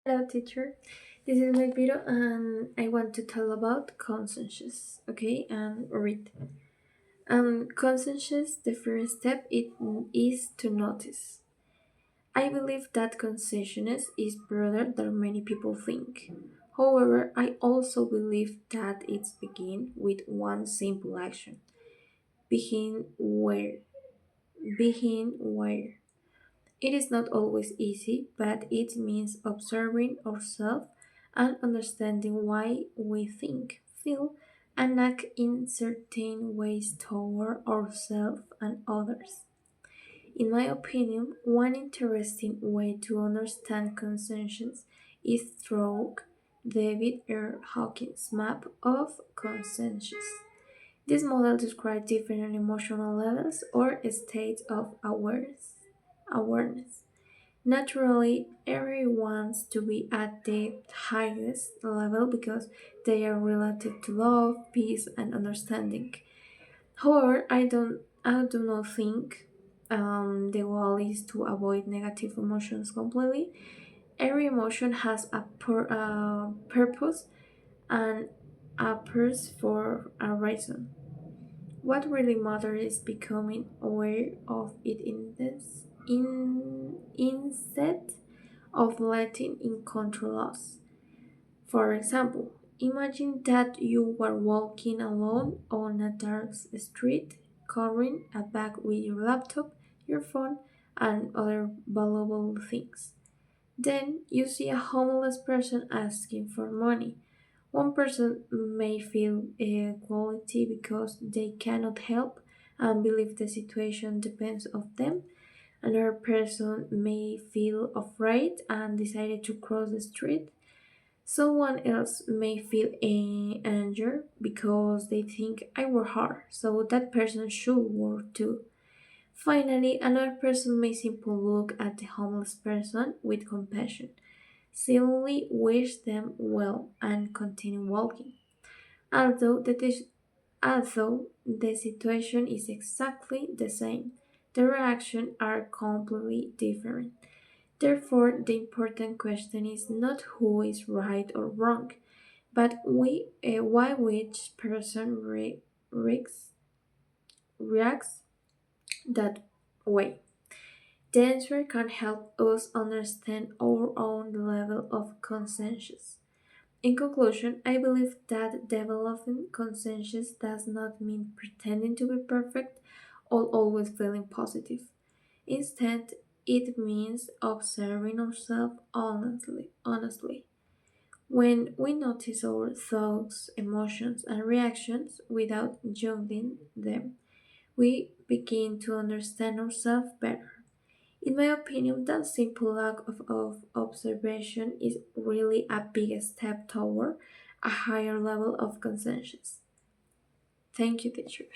Hello, teacher. This is my video, and I want to tell about conscientious. Okay, and read. Conscientious. The first step it is to notice. I believe that consciousness is broader than many people think. However, I also believe that it's begin with one simple action: being aware. Being aware. It is not always easy, but it means observing ourselves and understanding why we think, feel, and act in certain ways toward ourselves and others. In my opinion, one interesting way to understand conscience is through David R. Hawkins' map of conscience. This model describes different emotional levels or states of awareness. Naturally, everyone wants to be at the highest level because they are related to love, peace, and understanding. However, I do not think the goal is to avoid negative emotions completely. Every emotion has a purpose and appears for a reason. What really matters is becoming aware of it instead of letting it control us. For example, imagine that you were walking alone on a dark street, carrying a bag with your laptop, your phone, and other valuable things. Then you see a homeless person asking for money. One person may feel equality because they cannot help and believe the situation depends on them. Another person may feel afraid and decided to cross the street. Someone else may feel anger because they think I work hard, so that person should work too. Finally, another person may simply look at the homeless person with compassion, silently wish them well, and continue walking. Although although the situation is exactly the same, the reactions are completely different. Therefore, the important question is not who is right or wrong, but why which person reacts that way. The answer can help us understand our own level of consensus. In conclusion, I believe that developing consensus does not mean pretending to be perfect or always feeling positive. Instead, it means observing ourselves honestly. When we notice our thoughts, emotions, and reactions without judging them, we begin to understand ourselves better. In my opinion, that simple act of observation is really a big step toward a higher level of conscience. Thank you, teacher.